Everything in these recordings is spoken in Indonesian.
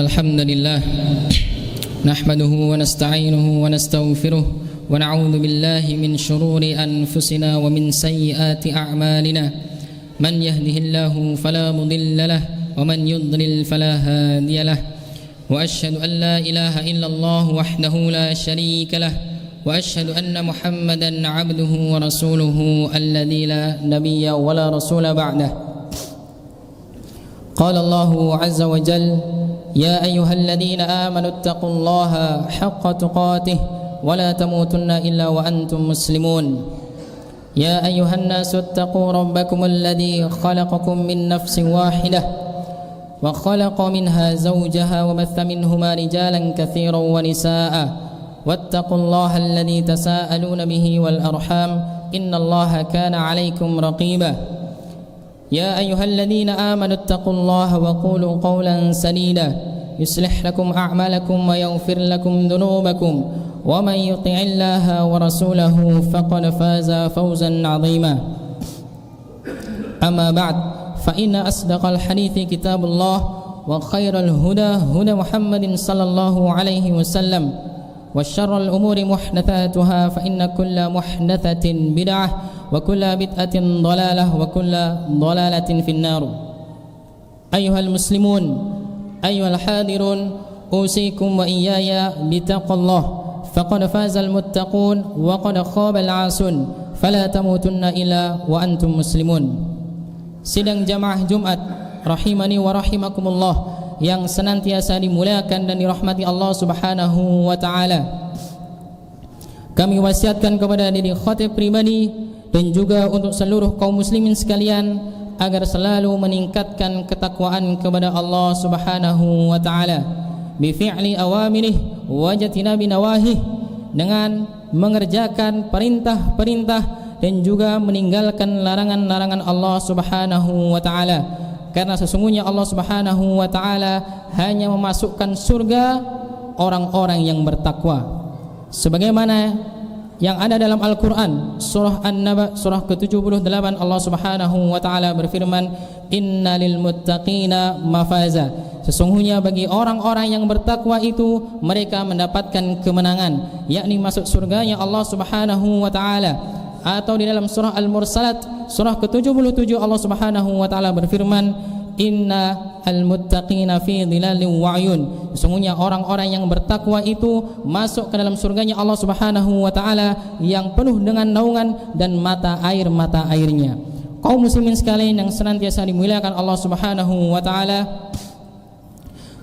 الحمد لله نحمده ونستعينه ونستغفره ونعوذ بالله من شرور أنفسنا ومن سيئات أعمالنا من يهده الله فلا مضل له ومن يضلل فلا هادي له وأشهد أن لا إله إلا الله وحده لا شريك له وأشهد أن محمدا عبده ورسوله الذي لا نبي ولا رسول بعده. قال الله عز وجل: يا أيها الذين آمنوا اتقوا الله حق تقاته ولا تموتن إلا وأنتم مسلمون. يا أيها الناس اتقوا ربكم الذي خلقكم من نفس واحدة وخلق منها زوجها وبث منهما رجالا كثيرا ونساء واتقوا الله الذي تساءلون به والأرحام إن الله كان عليكم رقيبا. يا أيها الذين آمنوا اتقوا الله وقولوا قولا سديدا يصلح لكم أعمالكم ويغفر لكم ذنوبكم ومن يطع الله ورسوله فقد فاز فوزا عظيما. أما بعد فإن أصدق الحديث كتاب الله وخير الهدى هدى محمد صلى الله عليه وسلم وشر الأمور محدثاتها فإن كل محدثة بدعة وكل بدعة ضلالة وكل ضلالة في النار. أيها المسلمون أيها الحاضرون أوصيكم وإياي بتقوى الله فقد فاز المتقون وقد خاب العاصون فلا تموتن إلا وأنتم مسلمون. Sidang jamaah Jumat rahimani wa rahimakumullah yang senantiasa dimuliakan dan dirahmati Allah Subhanahu wa taala. Kami wasiatkan kepada diri khatib pribadi dan juga untuk seluruh kaum muslimin sekalian agar selalu meningkatkan ketakwaan kepada Allah Subhanahu wa taala bi fi'li awamirih wa jatinabi nawahih, dengan mengerjakan perintah-perintah dan juga meninggalkan larangan-larangan Allah Subhanahu wa taala. Karena sesungguhnya Allah Subhanahu wa taala hanya memasukkan surga orang-orang yang bertakwa. Sebagaimana yang ada dalam Al-Qur'an surah An-Naba surah ke-78, Allah Subhanahu wa taala berfirman, "Innalil muttaqina mafaza." Sesungguhnya bagi orang-orang yang bertakwa itu mereka mendapatkan kemenangan, yakni masuk surganya Allah Subhanahu wa taala. Atau di dalam surah Al-Mursalat surah ke-77 Allah Subhanahu wa taala berfirman, "Inna al-muttaqina fi dhilalin wa 'uyun." Sesungguhnya orang-orang yang bertakwa itu masuk ke dalam surganya Allah Subhanahu wa taala yang penuh dengan naungan dan mata airnya. Kaum muslimin sekalian yang senantiasa dimuliakan Allah Subhanahu wa taala,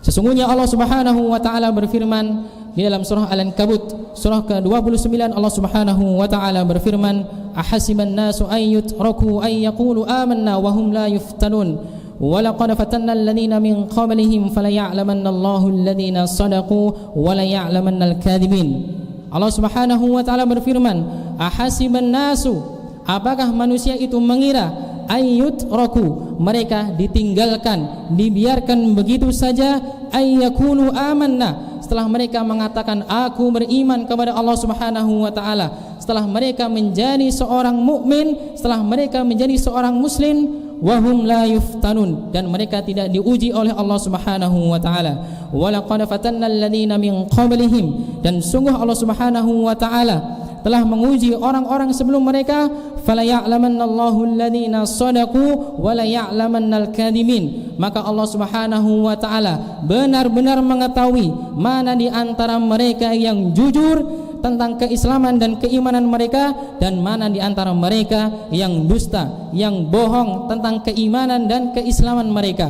sesungguhnya Allah Subhanahu wa taala berfirman di dalam surah Al-Ankabut surah ke-29, Allah Subhanahu wa taala berfirman, "Ahasiban nasu ay yutraku ay yaqulu amanna wa hum la yuftanun wa laqad fatanna alladhina min qablihim falaya'lamanna Allahu alladhina sadaqu wa la ya'lamanna al-kadhibin." Allah Subhanahu wa taala berfirman, "Ahasiban nasu," apakah manusia itu mengira, ayyutraku, mereka ditinggalkan, dibiarkan begitu saja, ayyakulu amanna, setelah mereka mengatakan aku beriman kepada Allah Subhanahu wa taala, setelah mereka menjadi seorang mukmin, setelah mereka menjadi seorang muslim, wahum la yuftanun, dan mereka tidak diuji oleh Allah Subhanahu wa taala. Walaqad fatanna alladhina min qablihim, dan sungguh Allah Subhanahu wa taala telah menguji orang-orang sebelum mereka, fala ya'lamanna Allahu alladhina sadaqu wa la ya'lamanna al-kadhibin, maka Allah Subhanahu wa taala benar-benar mengetahui mana di antara mereka yang jujur tentang keislaman dan keimanan mereka dan mana di antara mereka yang dusta, yang bohong tentang keimanan dan keislaman mereka.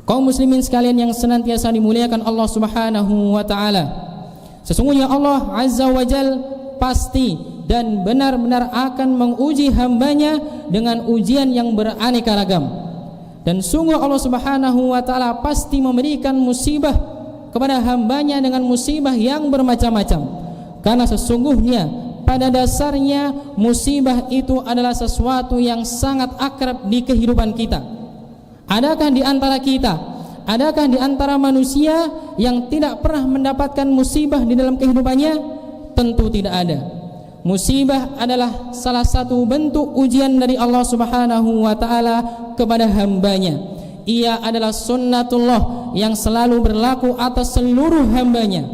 Kaum muslimin sekalian yang senantiasa dimuliakan Allah Subhanahu wa taala, sesungguhnya Allah Azza wa Jal pasti dan benar-benar akan menguji hambanya dengan ujian yang beraneka ragam. Dan sungguh Allah Subhanahu wa ta'ala pasti memberikan musibah kepada hambanya dengan musibah yang bermacam-macam. Karena sesungguhnya pada dasarnya musibah itu adalah sesuatu yang sangat akrab di kehidupan kita. Adakah di antara kita, adakah di antara manusia yang tidak pernah mendapatkan musibah di dalam kehidupannya? Tentu tidak ada. Musibah adalah salah satu bentuk ujian dari Allah Subhanahu wa taala kepada hambanya. ia adalah sunnatullah yang selalu berlaku atas seluruh hambanya.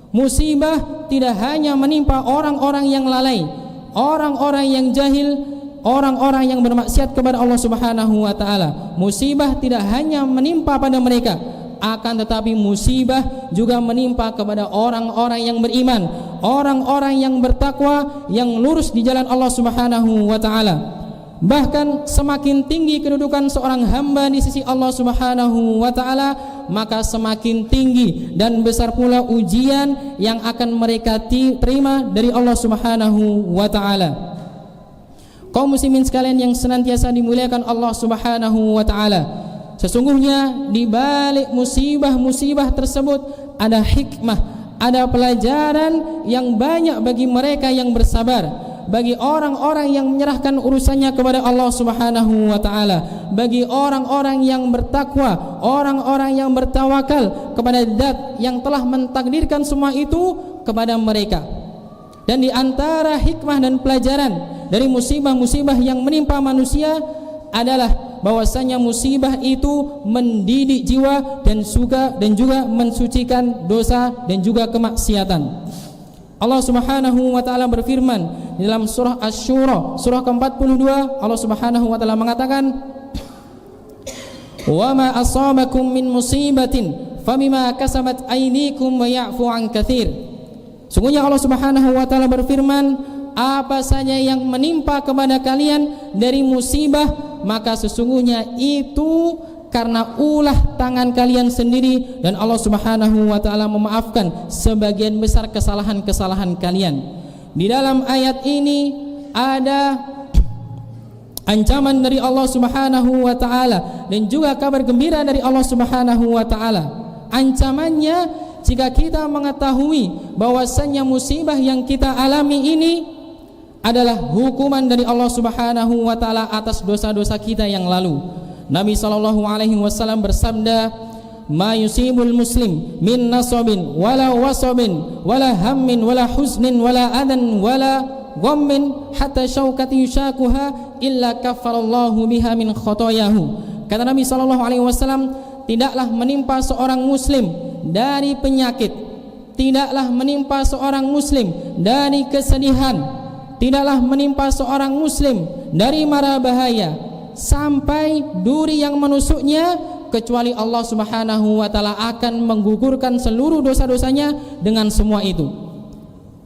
Musibah tidak hanya menimpa orang-orang yang lalai, orang-orang yang jahil, orang-orang yang bermaksiat kepada Allah Subhanahu wa taala. Musibah tidak hanya menimpa pada mereka, akan tetapi musibah juga menimpa kepada orang-orang yang beriman, orang-orang yang bertakwa, yang lurus di jalan Allah Subhanahu wa taala. Bahkan semakin tinggi kedudukan seorang hamba di sisi Allah Subhanahu wa taala, maka semakin tinggi dan besar pula ujian yang akan mereka terima dari Allah Subhanahu wa taala. Kaum muslimin sekalian yang senantiasa dimuliakan Allah Subhanahu wa taala, sesungguhnya di balik musibah-musibah tersebut ada hikmah, ada pelajaran yang banyak bagi mereka yang bersabar, bagi orang-orang yang menyerahkan urusannya kepada Allah Subhanahu wa taala, bagi orang-orang yang bertakwa, orang-orang yang bertawakal kepada Zat yang telah mentakdirkan semua itu kepada mereka. Dan di antara hikmah dan pelajaran dari musibah-musibah yang menimpa manusia adalah bahwasanya musibah itu mendidik jiwa dan juga mensucikan dosa dan juga kemaksiatan. Allah Subhanahu wa taala berfirman dalam surah Asy-Syura, surah ke-42, Allah Subhanahu wa taala mengatakan, "Wa ma asabakum min musibatin famima kasabat aydikum wa ya'fu an katsir." Sungguhnya Allah Subhanahu wa taala berfirman, apa saja yang menimpa kepada kalian dari musibah, maka sesungguhnya itu karena ulah tangan kalian sendiri, dan Allah Subhanahu wa taala memaafkan sebagian besar kesalahan-kesalahan kalian. Di dalam ayat ini ada ancaman dari Allah Subhanahu wa taala dan juga kabar gembira dari Allah Subhanahu wa taala. Ancamannya, jika kita mengetahui bahwasannya musibah yang kita alami ini adalah hukuman dari Allah Subhanahu wa taala atas dosa-dosa kita yang lalu. Nabi sallallahu alaihi wasallam bersabda, "Ma yusibul muslim min nasabin wala wasabin wala hammin wala huznin wala adan wala ghammin hatta syaukati yushakuha illa kaffarallahu biha min khotoyahu." Kata Nabi sallallahu alaihi wasallam, tidaklah menimpa seorang muslim dari penyakit, tidaklah menimpa seorang muslim dari kesedihan, tidaklah menimpa seorang muslim dari mara bahaya sampai duri yang menusuknya, kecuali Allah Subhanahu wa taala akan menggugurkan seluruh dosa-dosanya dengan semua itu.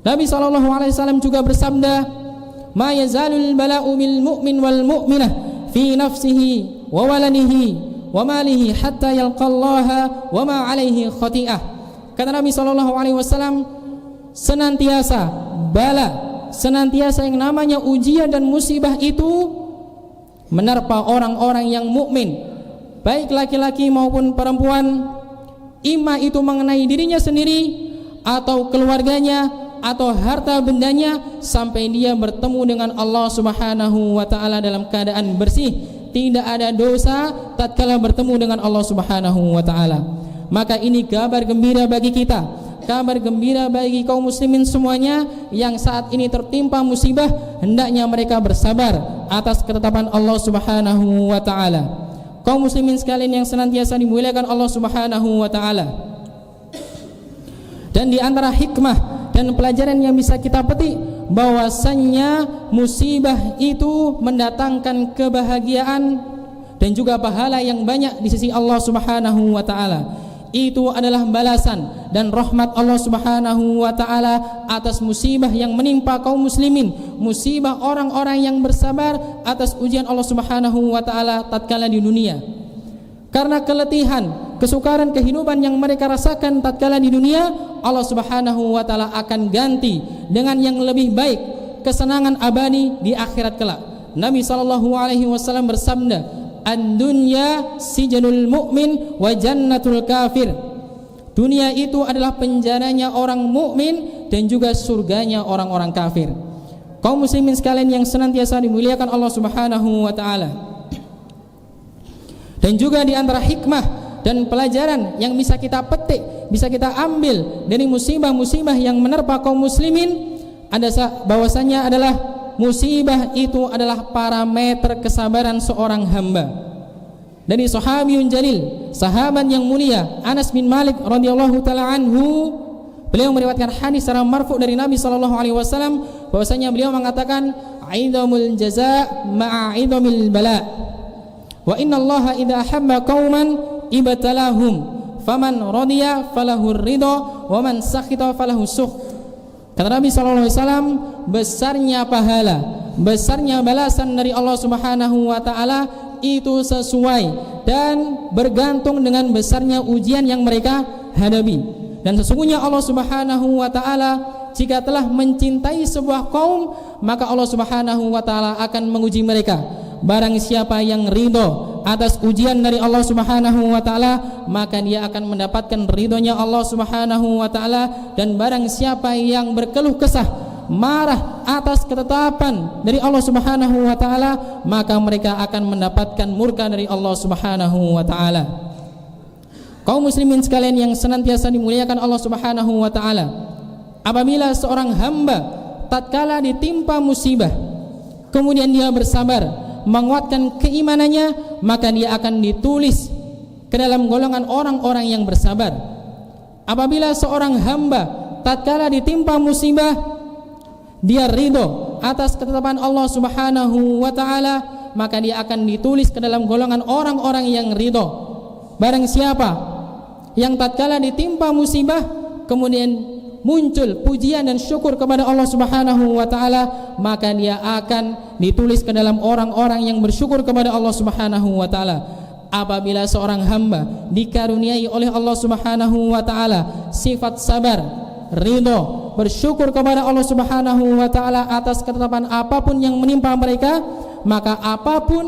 Nabi sallallahu alaihi wasallam juga bersabda, "Ma yazalul bala'u bil mu'min wal mu'minah fi nafsihi wa waladihi wa malihi hatta yalqallaha wa ma alaihi khati'ah." Kata Nabi sallallahu alaihi wasallam, senantiasa bala, senantiasa yang namanya ujian dan musibah itu menerpa orang-orang yang mukmin, baik laki-laki maupun perempuan, ima itu mengenai dirinya sendiri atau keluarganya atau harta bendanya, sampai dia bertemu dengan Allah Subhanahu wa taala dalam keadaan bersih, tidak ada dosa tatkala bertemu dengan Allah Subhanahu wa taala. Maka ini kabar gembira bagi kita, kabar gembira bagi kaum muslimin semuanya yang saat ini tertimpa musibah, hendaknya mereka bersabar atas ketetapan Allah Subhanahu wa taala. Kaum muslimin sekalian yang senantiasa dimuliakan Allah Subhanahu wa taala. Dan di antara hikmah dan pelajaran yang bisa kita petik, bahwasannya musibah itu mendatangkan kebahagiaan dan juga pahala yang banyak di sisi Allah Subhanahu wa taala. Itu adalah balasan dan rahmat Allah Subhanahu wa taala atas musibah yang menimpa kaum muslimin, musibah orang-orang yang bersabar atas ujian Allah Subhanahu wa taala tatkala di dunia. Karena keletihan, kesukaran kehidupan yang mereka rasakan tatkala di dunia, Allah Subhanahu wa taala akan ganti dengan yang lebih baik, kesenangan abadi di akhirat kelak. Nabi sallallahu alaihi wasallam bersabda, "Ad-dunya sijnul mu'min wa jannatul kafir." Dunia itu adalah penjaranya orang mukmin dan juga surganya orang-orang kafir. Kaum muslimin sekalian yang senantiasa dimuliakan Allah Subhanahu wa taala. Dan juga di antara hikmah dan pelajaran yang bisa kita petik, bisa kita ambil dari musibah-musibah yang menerpa kaum muslimin, ada bahwasanya adalah musibah itu adalah parameter kesabaran seorang hamba. dari sahabiyun jalil, sahabat yang mulia Anas bin Malik radhiyallahu taala anhu, beliau meriwayatkan hadis secara marfu dari Nabi sallallahu alaihi wasallam bahwasanya beliau mengatakan aidamul jazaa ma'a aidamil bala wa innallaha idza habba qauman ibtalahum faman radiya falahu ridha wa man sakhita falahu sukh. Kata Nabi sallallahu alaihi wasallam, besarnya pahala, besarnya balasan dari Allah Subhanahu wa taala itu sesuai dan bergantung dengan besarnya ujian yang mereka hadapi. Dan sesungguhnya Allah Subhanahu wa taala jika telah mencintai sebuah kaum, maka Allah Subhanahu wa taala akan menguji mereka. Barang siapa yang ridho atas ujian dari Allah Subhanahu wa taala, maka dia akan mendapatkan ridhonya Allah Subhanahu wa taala. Dan barang siapa yang berkeluh kesah, marah atas ketetapan dari Allah Subhanahu wa taala, maka mereka akan mendapatkan murka dari Allah Subhanahu wa taala. Kaum muslimin sekalian yang senantiasa dimuliakan Allah Subhanahu wa taala, apabila seorang hamba tatkala ditimpa musibah kemudian dia bersabar menguatkan keimanannya, maka dia akan ditulis ke dalam golongan orang-orang yang bersabar. Apabila seorang hamba tatkala ditimpa musibah dia ridho atas ketetapan Allah Subhanahu wa taala, maka dia akan ditulis ke dalam golongan orang-orang yang ridho. Barang siapa yang tatkala ditimpa musibah kemudian muncul pujian dan syukur kepada Allah Subhanahu wa taala, maka dia akan ditulis ke dalam orang-orang yang bersyukur kepada Allah Subhanahu wa taala. Apabila seorang hamba dikaruniai oleh Allah Subhanahu wa taala sifat sabar, ridho, bersyukur kepada Allah Subhanahu wa taala atas ketetapan apapun yang menimpa mereka, maka apapun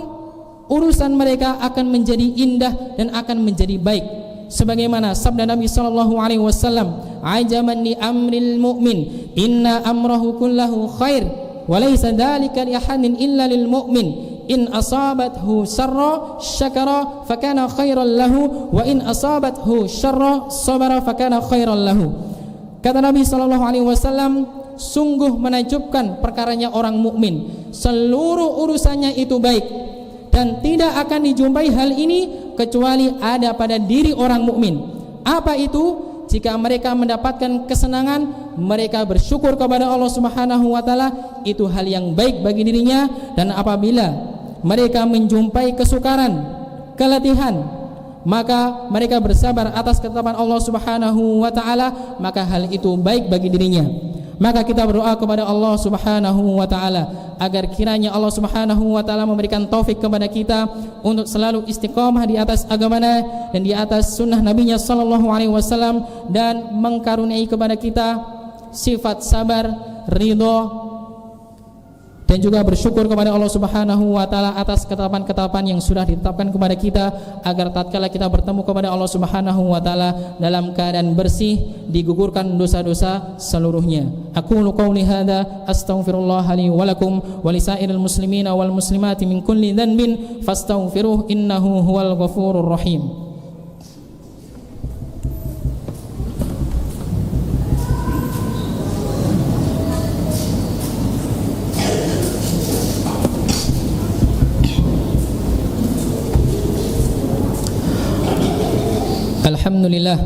urusan mereka akan menjadi indah dan akan menjadi baik. Sebagaimana sabda Nabi sallallahu alaihi wasallam, ajaban li amril mu'min inna amrahu kullahu khair wa laysa dzalika li ahadin illa lil mu'min in asabathu syarra syakara fakana khairan lahu wa in asabathu syarra sabara fakana khairan lahu. Kata Nabi sallallahu alaihi wasallam, sungguh menakjubkan perkaranya orang mukmin, seluruh urusannya itu baik dan tidak akan dijumpai hal ini kecuali ada pada diri orang mukmin. Apa itu? Jika mereka mendapatkan kesenangan, mereka bersyukur kepada Allah Subhanahu wa taala, itu hal yang baik bagi dirinya. Dan apabila mereka menjumpai kesukaran, keletihan, maka mereka bersabar atas ketetapan Allah Subhanahu wa taala, maka hal itu baik bagi dirinya. Maka kita berdoa kepada Allah Subhanahu wa taala agar kiranya Allah Subhanahu wa taala memberikan taufik kepada kita untuk selalu istiqamah di atas agamanya dan di atas sunnah Nabi-Nya sallallahu alaihi wasallam, dan mengkaruniai kepada kita sifat sabar, ridho, dan juga bersyukur kepada Allah Subhanahu wa taala atas ketetapan-ketetapan yang sudah ditetapkan kepada kita, agar tatkala kita bertemu kepada Allah Subhanahu wa taala dalam keadaan bersih, digugurkan dosa-dosa seluruhnya. Aqulu qouli hadza astaghfirullah li wa lakum wa lisairil muslimina wal muslimati min kulli dhanbin fastaghfiruh innahu huwal ghafurur rahim. Alhamdulillah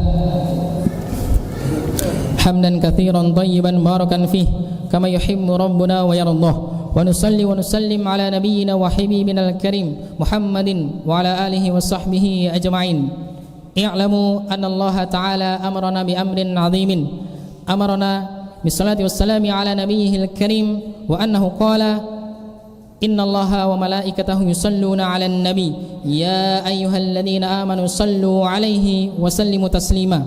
hamdan katsiran thayyiban barakan fih kama yuhibbu rabbuna wa yardah, wa nusalli wa nusallim ala nabiyyina wa habibina al-karim Muhammadin wa ala alihi wa sahbihi ajma'in. I'lamu anna Allah ta'ala amarna bi amrin 'azimin, amarna bis salati was salami ala nabiyhi al-karim, wa annahu qala inna Allaha wa malaikatahu yusalluna 'alan nabi ya ayyuhalladzina amanu sallu 'alaihi wa sallimu taslima.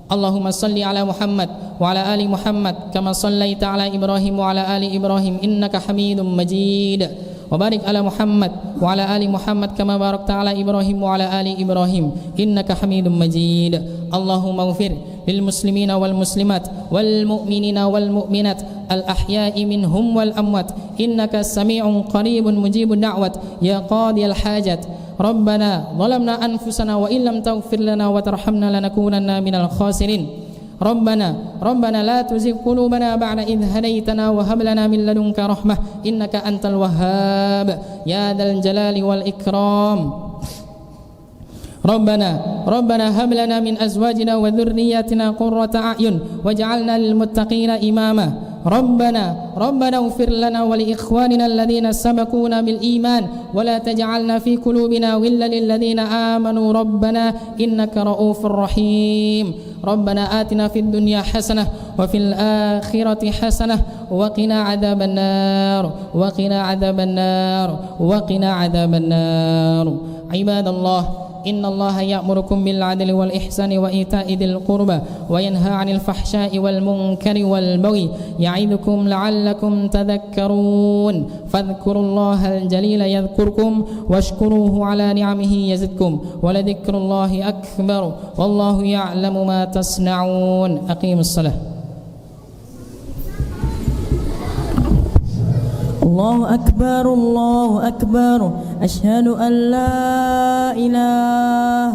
Allahumma salli 'ala Muhammad wa 'ala ali Muhammad kama sallaita 'ala Ibrahim wa 'ala ali Ibrahim innaka Hamidum Majid. Wa barik 'ala Muhammad wa 'ala ali Muhammad kama barakta 'ala Ibrahim wa 'ala ali Ibrahim innaka Hamidum Majid. Allahumma ighfir lil muslimina wal muslimat wal mu'minina wal mu'minat al ahya'i minhum wal amwat innaka sami'un qaribun mujibud da'wat ya qadiyal hajat. Rabbana zalamna anfusana wa illam taghfir lana wa tarhamna lanakunanna minal khasirin. Rabbana la tuzigh qulubana ba'da idh hadaytana wa hab lana min ladunka rahmah innaka antal wahhab ya dzal jalali wal ikram. ربنا هب لنا من أزواجنا وذرياتنا قرة أعين واجعلنا للمتقين إماما ربنا اغفر لنا ولإخواننا الذين سبقونا بالإيمان ولا تجعلنا في قلوبنا غلا للذين آمنوا ربنا إنك رؤوف رحيم ربنا آتنا في الدنيا حسنة وفي الآخرة حسنة وقنا عذاب النار عباد الله إن الله يأمركم بالعدل والإحسان وإيتاء ذي القربى وينهى عن الفحشاء والمنكر والبغي يعظكم لعلكم تذكرون فاذكروا الله الجليل يذكركم واشكروه على نعمه يزدكم ولذكر الله أكبر والله يعلم ما تصنعون أقيموا الصلاة. الله أكبر أشهد أن لا إله